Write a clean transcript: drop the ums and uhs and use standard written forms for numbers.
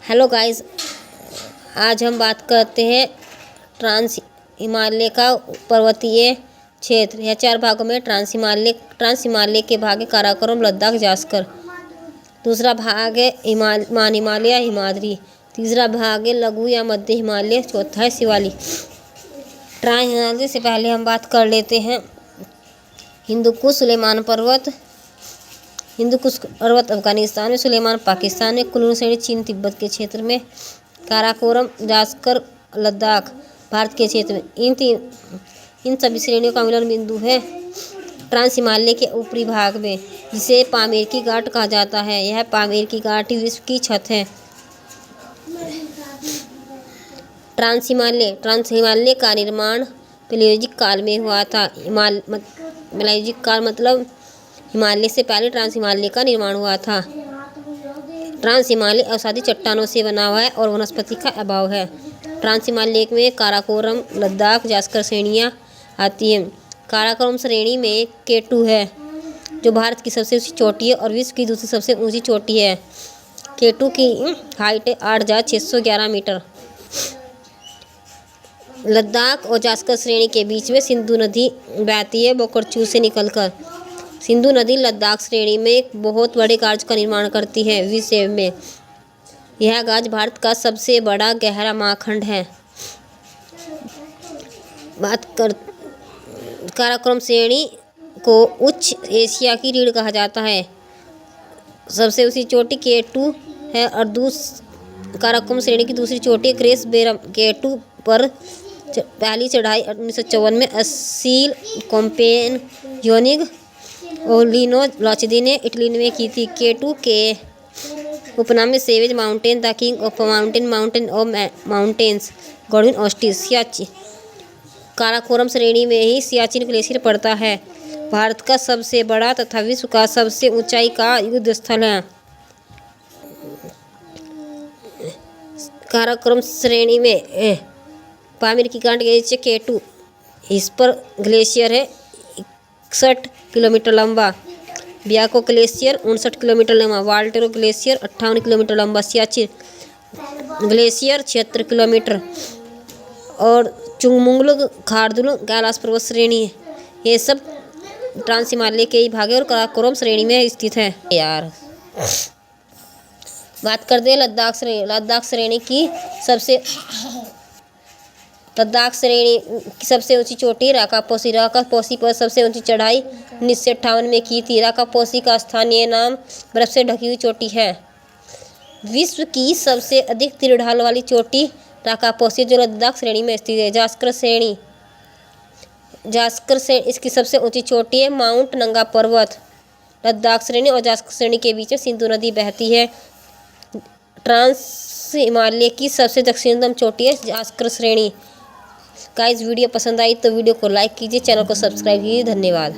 Hello guys, आज हम बात करते हैं ट्रांस हिमालय का पर्वतीय क्षेत्र। यह 4 भागों में ट्रांस हिमालय के भाग है काराकोरम, लद्दाख, जास्कर। दूसरा भाग है मान हिमालय, हिमाद्री। तीसरा भाग है लघु या मध्य हिमालय। चौथा है शिवालिक। ट्रांस हिमालय से पहले हम बात कर लेते हैं हिंदुकुश सुलेमान पर्वत। हिंदुकुश पर्वत अफगानिस्तान में, सुलेमान पाकिस्तान में, कुल्लू श्रेणी चीन तिब्बत के क्षेत्र में, काराकोरम जास्कर लद्दाख भारत के क्षेत्र में। इन सभी श्रेणियों का मिलन बिंदु है ट्रांस हिमालय के ऊपरी भाग में, जिसे पामीर की घाट कहा जाता है। यह पामीर की घाट ही विश्व की छत है। ट्रांस हिमालय का निर्माण पैलियोजिक काल में हुआ था। पैलियोजिक काल मतलब हिमालय से पहले ट्रांस हिमालय का निर्माण हुआ था। ट्रांस हिमालय अवसादी चट्टानों से बना हुआ है और वनस्पति का अभाव है। ट्रांस हिमालय में काराकोरम, लद्दाख, जास्कर श्रेणियाँ आती हैं। काराकोरम श्रेणी में K2 है, जो भारत की सबसे ऊंची चोटी है और विश्व की दूसरी सबसे ऊंची चोटी है। K2 की हाइट है 8,611 मीटर। लद्दाख और जास्कर श्रेणी के बीच में सिंधु नदी बहती है बोकरचू से निकलकर। सिंधु नदी लद्दाख श्रेणी में एक बहुत बड़े गाज का निर्माण करती है। विश्व में यह गाज भारत का सबसे बड़ा गहरा महाखंड है। काराकोरम श्रेणी को उच्च एशिया की रीढ़ कहा जाता है। सबसे ऊंची चोटी K2 है और काराकोरम श्रेणी की दूसरी चोटी क्रेस बेरम। K2 पर पहली चढ़ाई 1954 में असील कोम्पेनयोनिक और लीनो लाचदी ने इटली में की थी। K2 के उपनाम में savage mountain, the king of mountain of mountains, Godwin Austen. Siachen Karakoram श्रेणी में ही सियाचिन ग्लेशियर पड़ता है। भारत का सबसे बड़ा तथा विश्व का सबसे ऊंचाई का युद्ध स्थल है। काराकोरम श्रेणी में पामीर की घाट K2, इस पर ग्लेशियर है 61 किलोमीटर लंबा। ब्याको ग्लेशियर 59 किलोमीटर लंबा। वाल्टेरो ग्लेशियर 58 किलोमीटर लंबा। Siachen glacier 76 kilometre. और चुंगमुंगलुंग खारदुंग कैलाश पर्वत श्रेणी है। ये सब ट्रांस हिमालय के ही भाग है और काराकोरम श्रेणी में स्थित है। बात करते हैं लद्दाख श्रेणी की सबसे ऊंची चोटी राकापोसी पर सबसे ऊंची चढ़ाई 1958 में की थी। राकापोसी का स्थानीय नाम बर्फ से ढकी हुई चोटी है। विश्व की सबसे अधिक तीर ढाल वाली चोटी राकापोसी जो लद्दाख श्रेणी में स्थित है। जास्कर से इसकी सबसे ऊंची चोटी है माउंट नंगा पर्वत। लद्दाख श्रेणी और जास्कर श्रेणी के बीच में सिंधु नदी बहती है। ट्रांस हिमालय की सबसे दक्षिणतम चोटी है जास्कर श्रेणी। गाइस, वीडियो पसंद आई तो वीडियो को लाइक कीजिए, चैनल को सब्सक्राइब कीजिए। धन्यवाद।